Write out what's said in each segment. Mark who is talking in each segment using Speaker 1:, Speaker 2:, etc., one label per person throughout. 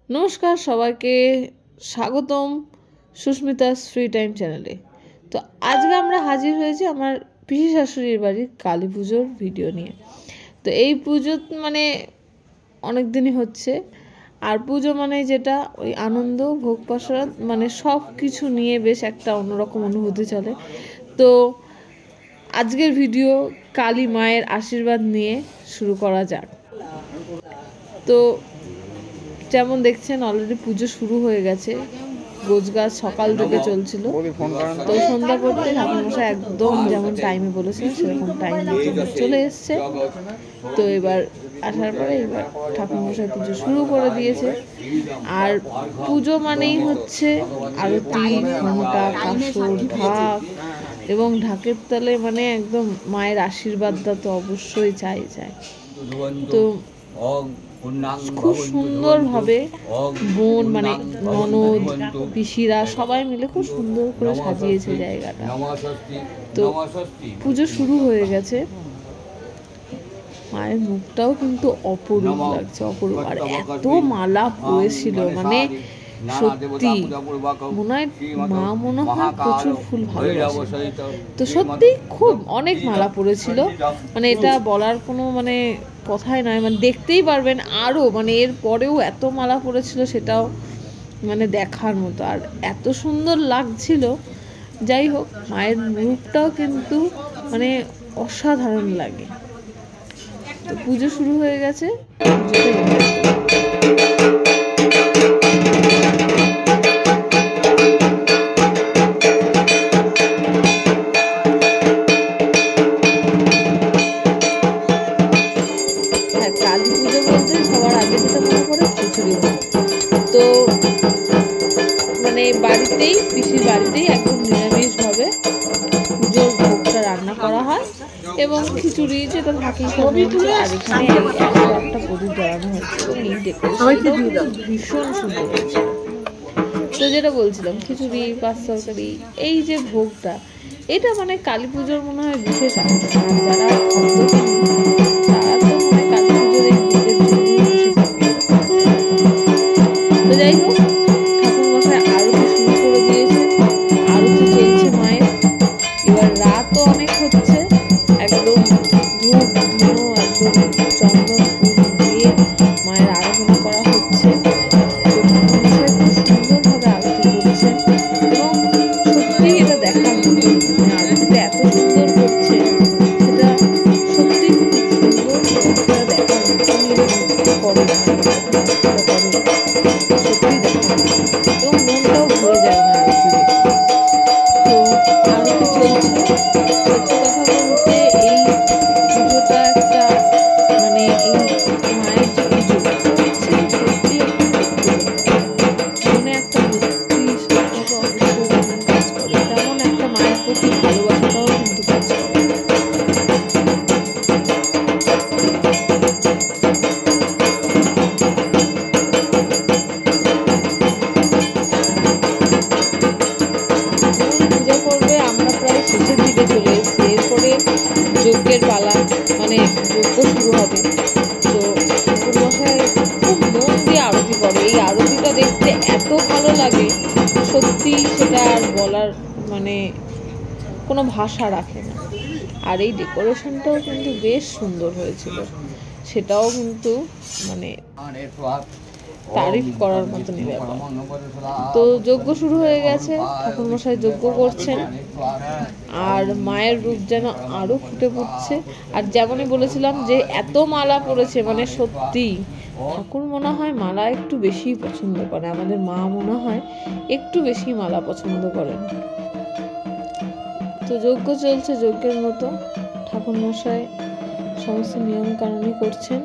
Speaker 1: নমস্কার সবাইকে, স্বাগতম সুস্মিতাস ফ্রি টাইম চ্যানেলে। তো আজকে আমরা হাজির হয়েছি আমার পিসি শাশুড়ির বাড়ির কালী পুজোর ভিডিও নিয়ে। তো এই পুজো মানে অনেক দিনই হচ্ছে, আর পুজো মানে যেটা ওই আনন্দ ভোগ প্রসাদ মানে সব কিছু নিয়ে বেশ একটা অন্যরকম অনুভূতি চলে। তো আজকের ভিডিও কালী মায়ের আশীর্বাদ নিয়ে শুরু করা যাক। তো যেমন দেখছেন অলরেডি পুজো শুরু হয়ে গেছে, গোছগাছ সকাল থেকে চলছিল। তো সন্ধ্যা করতে ঠাকুরমশাই একদম যেমন টাইমে বলেছেন সেরকম টাইমে চলে এসছে। তো এবার আসার পরে এবার ঠাকুরমশাই পুজো শুরু করে দিয়েছে। আর পুজো মানেই হচ্ছে আরতি, ঘণ্টা, কাসর, ঢাক, এবং ঢাকের তালে মানে একদম মায়ের আশীর্বাদটা তো অবশ্যই চাই। তো খুব সুন্দরভাবে বোন মানে ননদ পিসিরা সবাই মিলে খুব সুন্দর করে সাজিয়েছে জায়গাটা। তো পুজো শুরু হয়ে গেছে, মায়ের মুখটাও কিন্তু অপরূপ লাগছে, অপরূপ। আর এত মালা পড়েছিল মানে সত্যি মনে হয় প্রচুর ফুল ভালোবাসে। তো সত্যি খুব অনেক মালা পড়েছিল, মানে এটা বলার কোনো মানে কথাই নয়, মানে দেখতেই পারবেন আরও মানে এর পরেও এত মালা পড়েছিল, সেটাও মানে দেখার মতো আর এত সুন্দর লাগছিল। যাই হোক, মায়ের রূপটাও কিন্তু মানে অসাধারণ লাগে। তো পুজো শুরু হয়ে গেছে। কালী পুজো বলতে সবার আগে যেটা মনে পড়ে খিচুড়ি ভাত। তো মানে বাড়িতেই পিসির বাড়িতেই একদম নিরামিষভাবে পুজোর ভোগটা রান্না করা হয়, এবং খিচুড়ি যেটা থাকে আর এখানে 101টা প্রদীপ জ্বালানো হয়েছে এবং এই ডেকোরেশনটা ভীষণ সুন্দর হয়েছে। তো যেটা বলছিলাম, খিচুড়ি, পাঁচ তরকারি, এই যে ভোগটা, এটা মানে কালী পুজোর মনে হয় বিশেষ আকর্ষণ। যারা তারা তো মানে কালী পুজোর এই ভোগের জন্যই বসে থাকে। তো যাই হোক, ঠাকুরমশাই আরতি শুরু করে দিয়েছে, আরতি চলছে মায়ের। এবার রাতও অনেক হচ্ছে, একদম ধূপ ধুনো একদম চন্দন ফুল দিয়ে মায়ের আরাধনা করা হচ্ছে। ঠাকুরমশাই খুব সুন্দরভাবে আরতি করছেন এবং সত্যি এটা দেখার মতো, মানে আরতিটা এত সুন্দর করছে সেটা সত্যি খুব সুন্দর, সেটা দেখার মতো। করে সত্যি দেখার মতো এবং মনটাও ভরে যায় না আরতি দেখে। তো আরতি চলছে। সত্যি কথা বলতে এই পুজোটা একটা মানে এই মায়ের যে পুজো সত্যি মনে একটা ভক্তি শ্রদ্ধা অবশ্যই কাজ করে, তেমন একটা মায়ের প্রতি ভালোবাসাটাও কিন্তু কাজ করে। পূজা করবে, আমরা প্রায় শেষের দিকে চলে এসেছি। এরপরে যজ্ঞের পালা, মানে যজ্ঞ শুরু হবে। তো ঠাকুরমশাই খুব মন দিয়ে আরতি করে, এই আরতিটা দেখতে এত ভালো লাগে সত্যি, সেটা আর বলার মানে কোনো ভাষা রাখে না। আর এই ডেকোরেশনটাও কিন্তু বেশ সুন্দর হয়েছিল, সেটাও কিন্তু মানে তারিফ করার মতনই ব্যাপার। তো যজ্ঞ শুরু হয়ে গেছে, ঠাকুরমশাই যজ্ঞ করছেন, আর মায়ের রূপ যেন আরো ফুটে উঠছে। আর যেমনই বলেছিলাম যে এত মালা পড়েছে, মানে সত্যি ঠাকুর মনে হয় মালা একটু বেশি পছন্দ করে, আমাদের মা মনে হয় একটু বেশি মালা পছন্দ করেন। তো যজ্ঞ চলছে যজ্ঞের মতো, ঠাকুরমশাই সমস্ত নিয়ম কানুনই করছেন।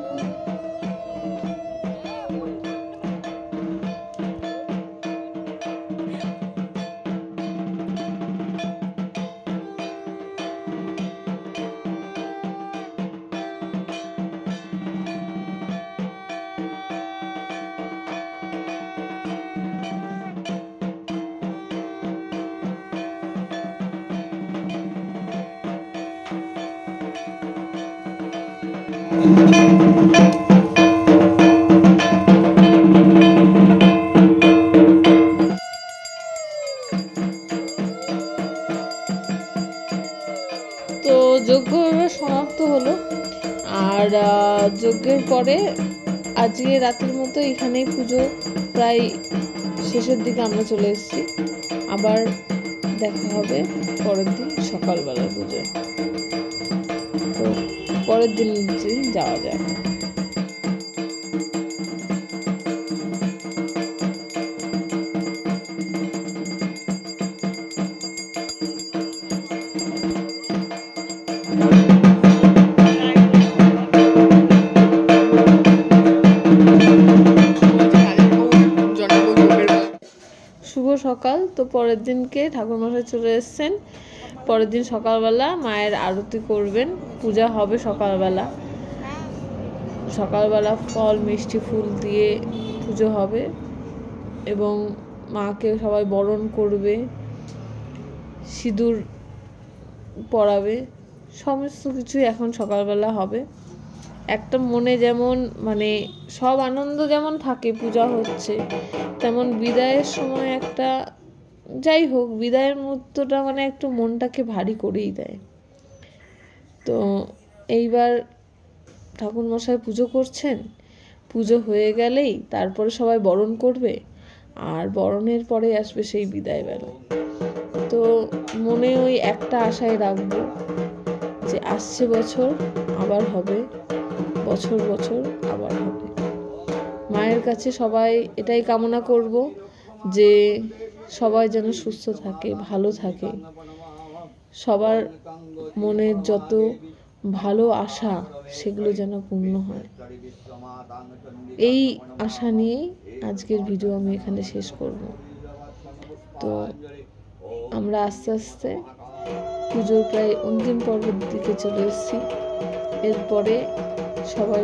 Speaker 1: যজ্ঞের পরে আজকে রাতের মতো এখানেই পুজো প্রায় শেষের দিকে আমরা চলে এসেছি। আবার দেখা হবে পরের দিন সকালবেলার পুজোয়। তো পরের দিন যাওয়া যায়। শুভ সকাল। তো পরের দিনকে ঠাকুরমশাই চলে এসেছেন। পরের দিন সকালবেলা মায়ের আরতি করবেন, পূজা হবে সকালবেলা। সকালবেলা ফল মিষ্টি ফুল দিয়ে পুজো হবে এবং মাকে সবাই বরণ করবে, সিঁদুর পরাবে, সমস্ত কিছুই এখন সকালবেলা হবে। একটা মনে যেমন মানে সব আনন্দ যেমন থাকে পূজা হচ্ছে, তেমন বিদায়ের সময় একটা যাই হোক বিদায়ের মুহূর্তটা মানে একটু মনটাকে ভারী করেই দেয়। তো এইবার ঠাকুরমশাই পুজো করছেন, পুজো হয়ে গেলেই তারপরে সবাই বরণ করবে, আর বরণের পরে আসবে সেই বিদায় বেলা। তো মনে ওই একটা আশায় রাখবো যে আসছে বছর আবার হবে, বছর বছর আবার হবে। মায়ের কাছে সবাই এটাই কামনা করব যে সবাই যেন সুস্থ থাকে, ভালো থাকে, সবার মনের যত ভালো আশা সেগুলো যেন পূর্ণ হয়। এই আশা নিয়েই আজকের ভিডিও আমি এখানে শেষ করব। তো আমরা আস্তে আস্তে পুজোর প্রায় অন্তিম পর্বের দিকে চলে এসেছি। এরপরে সবাই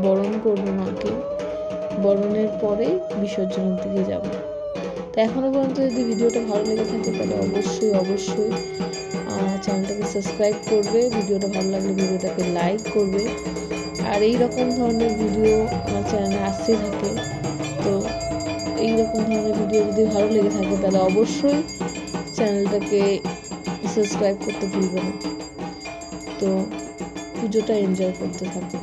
Speaker 1: বরণ করবে মাকে, বরণের পরে বিসর্জনের দিকে যাব। তো এখনো পর্যন্ত যদি ভিডিওটা ভালো লেগে থাকে তাহলে অবশ্যই চ্যানেলটাকে সাবস্ক্রাইব করবে, ভিডিওটা ভালো লাগলে ভিডিওটাকে লাইক করবে। আর এই রকম ধরনের ভিডিও আমার চ্যানেলে আসতে থাকে। তো এই রকম ধরনের ভিডিও যদি ভালো লেগে থাকে তাহলে অবশ্যই চ্যানেলটাকে সাবস্ক্রাইব করতে ভুলবে না। তো পুজোটা এনজয় করতে থাকো।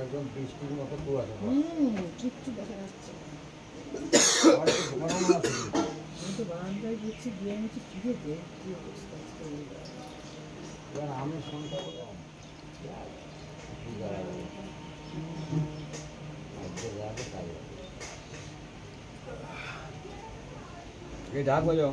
Speaker 2: একদম বৃষ্টির মতো কুয়াশা
Speaker 3: কিচ্ছু দেখা যাচ্ছে কিন্তু বারান্দায় ঘুরছি গিয়ে নিচ্ছি ফিরেতে কি অবস্থা
Speaker 2: আমি সংখ্যা ঢাক বাজাও।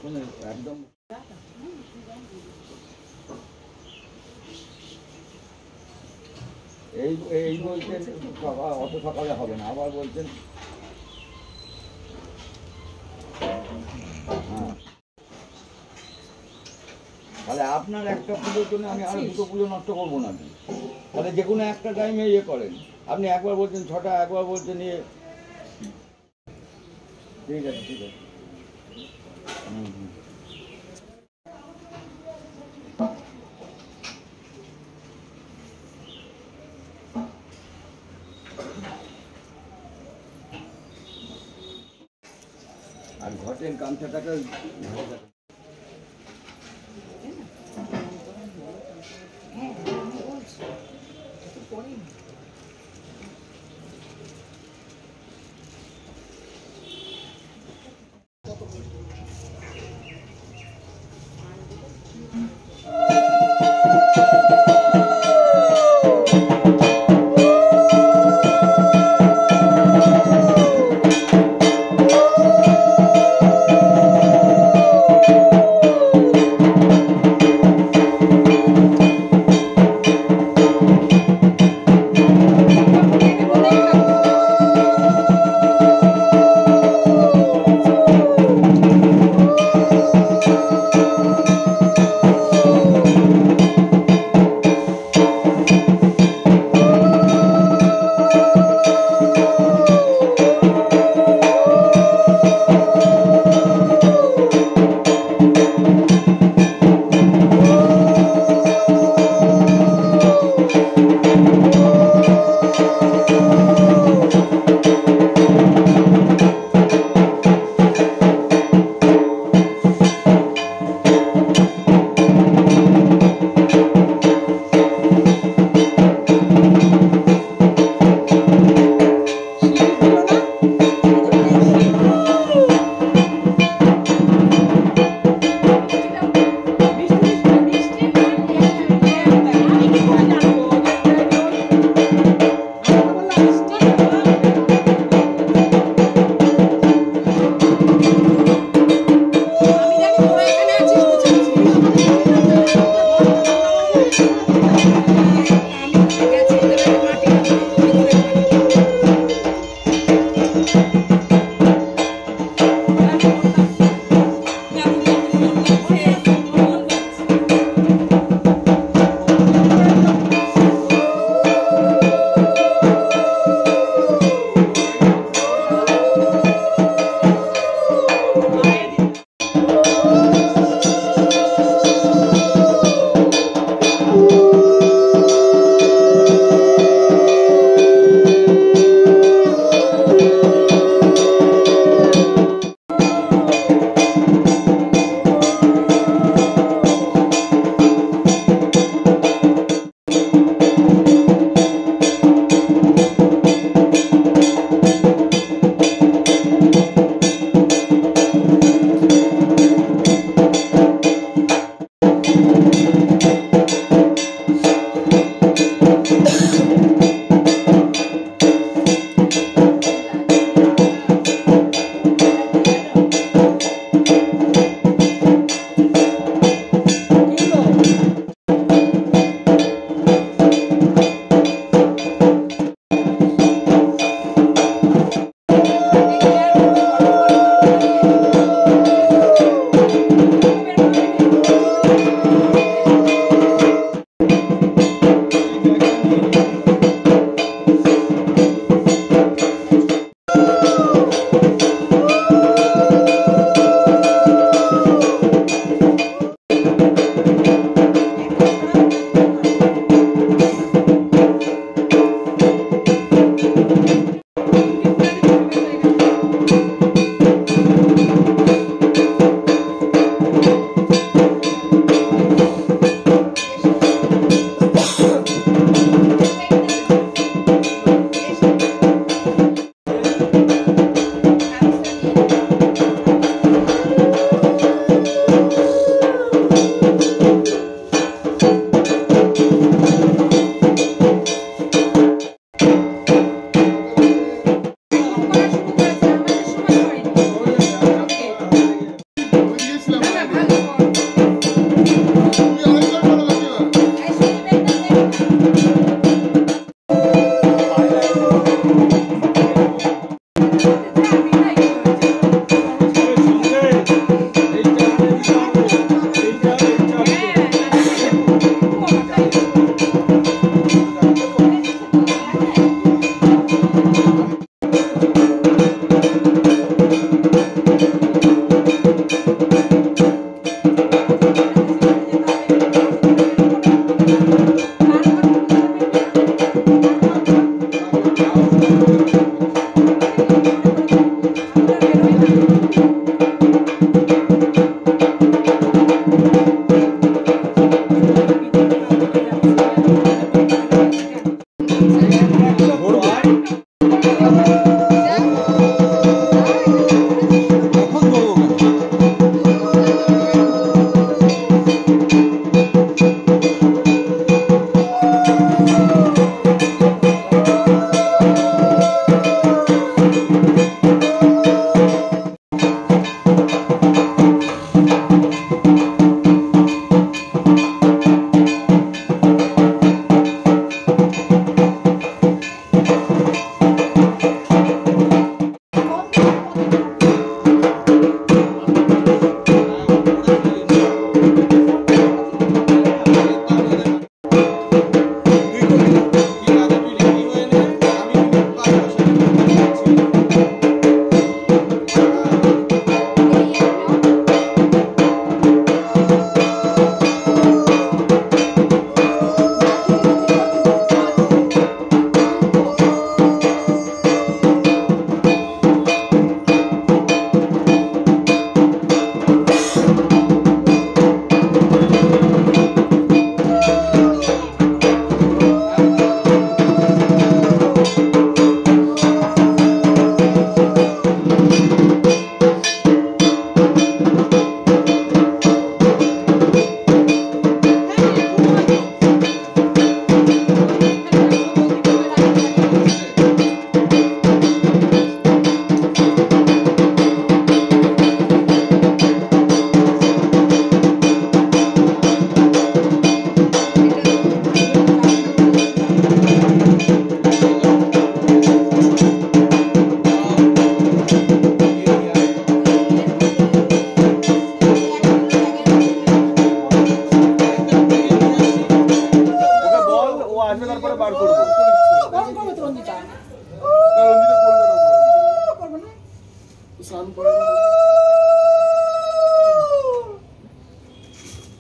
Speaker 2: শোনে একদম এই এই বলছেন সকাল অত সকালে হবে না, আবার বলছেন হ্যাঁ। তাহলে আপনার একটা পুজোর জন্য আমি আর দুটো পুজো নষ্ট করবো না। তাহলে যে কোনো একটা টাইমে ইয়ে করেন, আপনি একবার বলছেন 6টা, একবার বলছেন ইয়ে। ঠিক আছে ঠিক আছে। আর ঘটের গামছাটাকে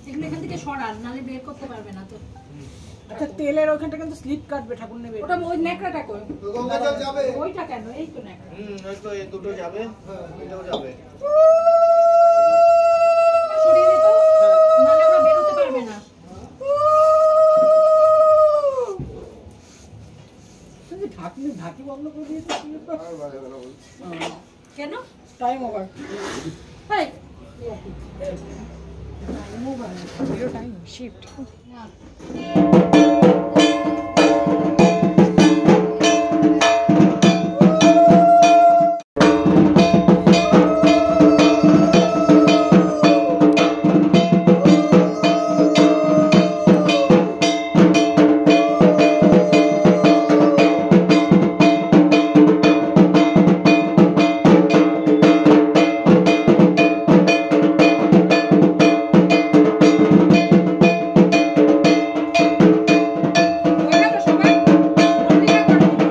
Speaker 4: এগুলো এখান থেকে সরান, নাহলে বের করতে পারবে না তো।
Speaker 3: আচ্ছা তেলের ওখানটা কিন্তু স্লিপ কাটবে, ঠাকুর নেবে।
Speaker 4: ওটা ওই ন্যাকড়াটা কই?
Speaker 5: গঙ্গা জল যাবে।
Speaker 4: ওইটা কেন? এই তো ন্যাকড়া।
Speaker 5: ওই তো এই দুটো যাবে, এটাও যাবে।
Speaker 4: সরিয়ে দে তো, নাহলে ওরা বেরোতে পারবে না।
Speaker 3: ঢাকি বন্ধ করে দিয়েছে
Speaker 4: কেন?
Speaker 3: Time over.
Speaker 4: এই,
Speaker 3: টাইম শিফট।
Speaker 4: ওইটা তো সবাই পত্রিকা করে দিল।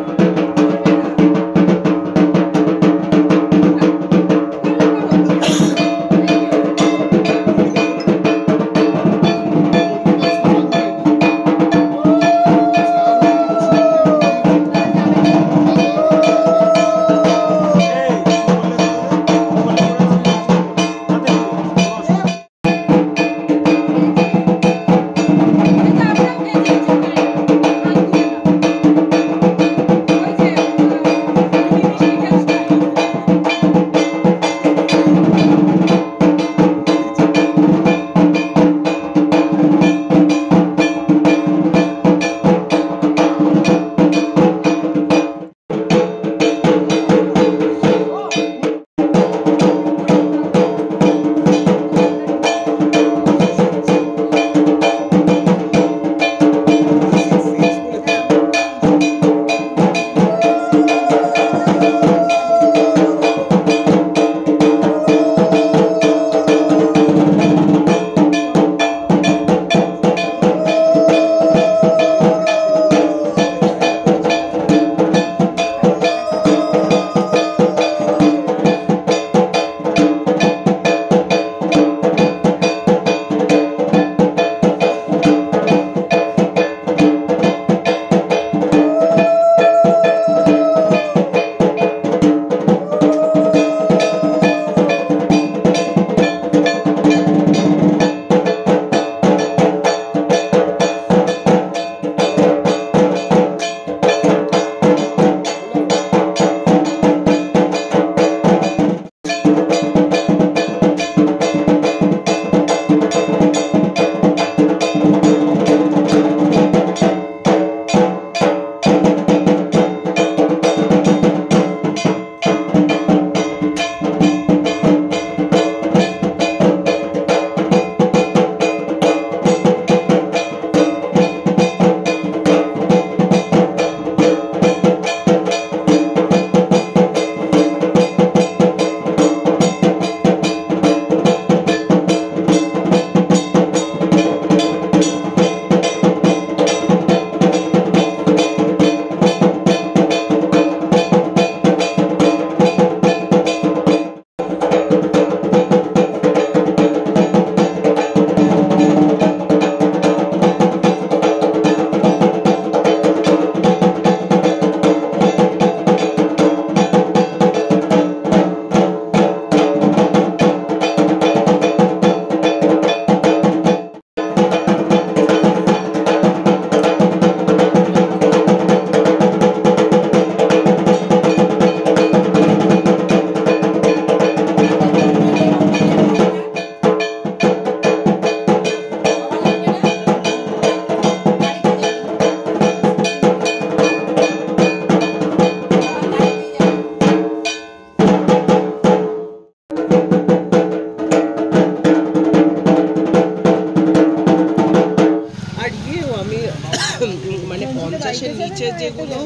Speaker 3: যেগুলো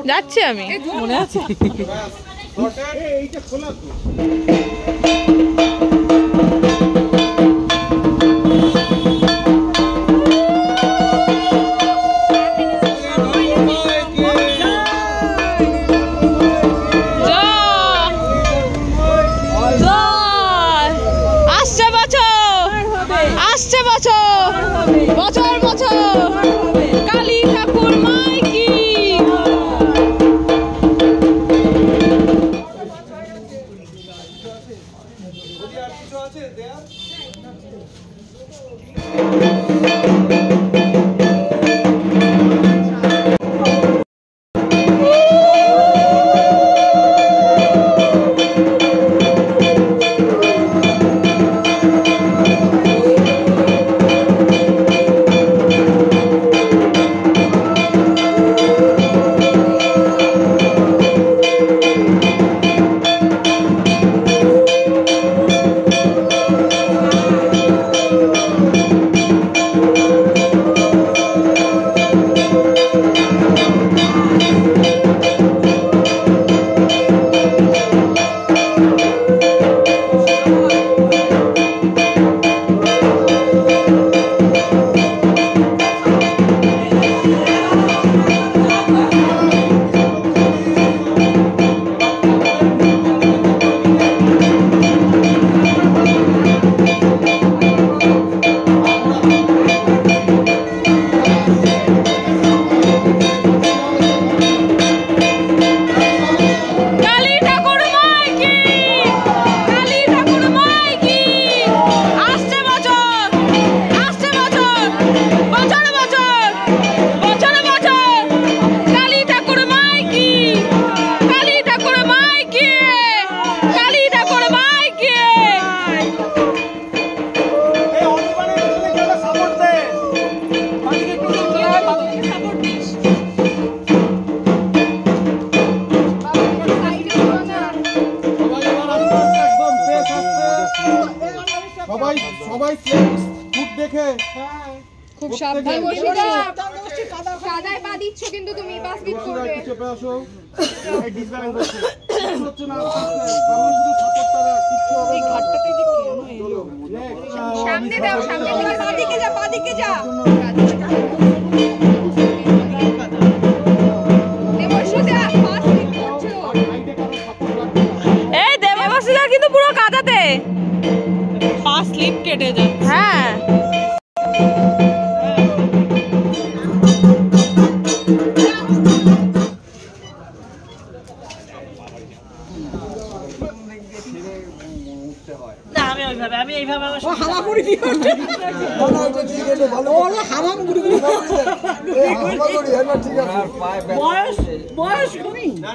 Speaker 1: যাচ্ছি আমি, মনে আছে।
Speaker 5: এইটা খোলা তো।
Speaker 1: বছর কালী ঠাকুর মাই কি।
Speaker 5: সবাই ফুট দেখে
Speaker 6: খুব সাবধানে বসে কাদায় পা দিচ্ছ কিন্তু তুমি পা স্লিপ করবে
Speaker 5: চেপে আসো এই ডিসব্যালেন্স হচ্ছে না সামনে শুধু সাপোর্টটা কিচ্ছু হবে না। এই ঘাটটাতে যে কেন
Speaker 6: সামনে দাও, সামনে থেকে বাদিকে যা, বাদিকে যা।
Speaker 1: এই দেবাবশিদার কিন্তু পুরো কাদাতে পা স্লিপ কেটে যায়। হ্যাঁ আমি এইভাবে হাওয়া করে দিই বয়স কমই না